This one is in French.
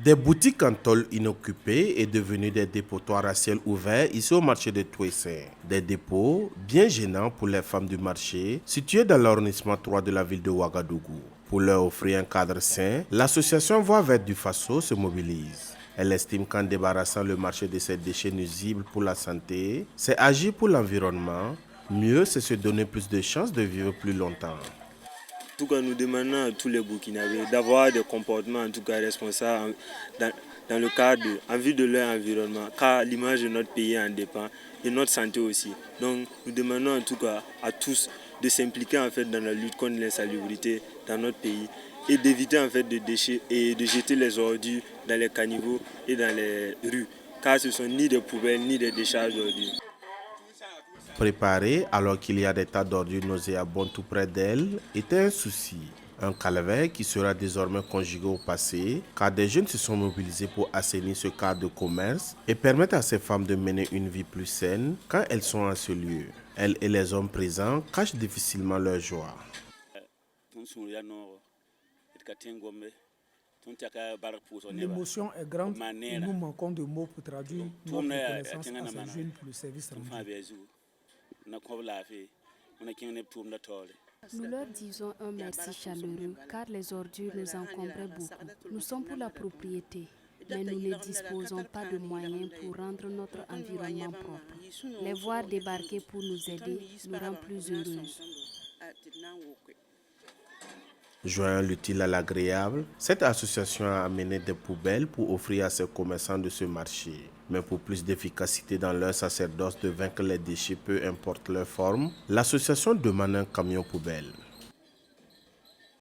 Des boutiques en tôle inoccupées et devenues des dépotoirs à ciel ouvert ici au marché de Touessé. Des dépôts bien gênants pour les femmes du marché situés dans l'arrondissement 3 de la ville de Ouagadougou. Pour leur offrir un cadre sain, l'association Voix Verte du Faso se mobilise. Elle estime qu'en débarrassant le marché de ces déchets nuisibles pour la santé, c'est agir pour l'environnement. Mieux, c'est se donner plus de chances de vivre plus longtemps. En tout cas, nous demandons à tous les Burkinabés d'avoir des comportements en tout cas responsables dans le cadre, en vue de leur environnement, car l'image de notre pays en dépend et notre santé aussi. Donc, nous demandons en tout cas à tous de s'impliquer en fait dans la lutte contre l'insalubrité dans notre pays et d'éviter en fait de déchets et de jeter les ordures dans les caniveaux et dans les rues, car ce ne sont ni des poubelles ni des décharges d'ordures. Préparer alors qu'il y a des tas d'ordures nauséabondes tout près d'elle était un souci. Un calvaire qui sera désormais conjugué au passé, car des jeunes se sont mobilisés pour assainir ce cadre de commerce et permettre à ces femmes de mener une vie plus saine quand elles sont en ce lieu. Elles et les hommes présents cachent difficilement leur joie. L'émotion est grande et nous manquons de mots pour traduire notre reconnaissance à ces jeunes pour le service rendu. Nous leur disons un merci chaleureux car les ordures nous encombraient beaucoup. Nous sommes pour la propriété, mais nous ne disposons pas de moyens pour rendre notre environnement propre. Les voir débarquer pour nous aider nous rend plus heureuses. Joignant l'utile à l'agréable, cette association a amené des poubelles pour offrir à ses commerçants de ce marché. Mais pour plus d'efficacité dans leur sacerdoce de vaincre les déchets, peu importe leur forme, l'association demande un camion poubelle.